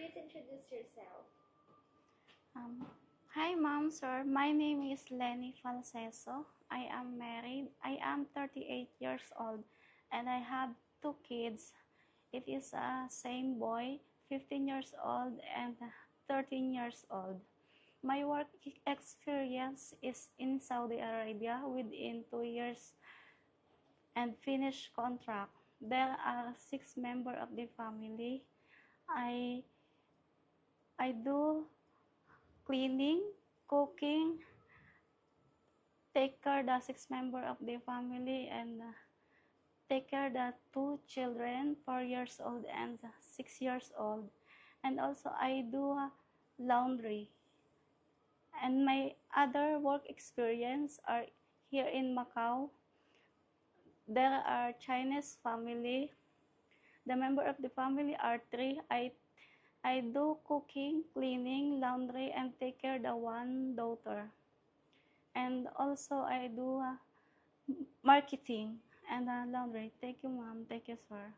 please introduce yourself? Um, Hi, ma'am, sir. My name is Lenny Falseso. I am married. I am 38 years old, and I have two kids. It is a same boy, 15 years old and 13 years old. My work experience is in Saudi Arabia within 2 years and finished contract. There are 6 members of the family. I I do cleaning, cooking, take care the 6 member of the family, and take care the two children, 4 years old and 6 years old. And also I do laundry. And my other work experience are here in Macau. There are Chinese family. The member of the family are three. I do cooking, cleaning, laundry, and take care the one daughter. And also I do marketing and laundry. Thank you, ma'am. Thank you, sir.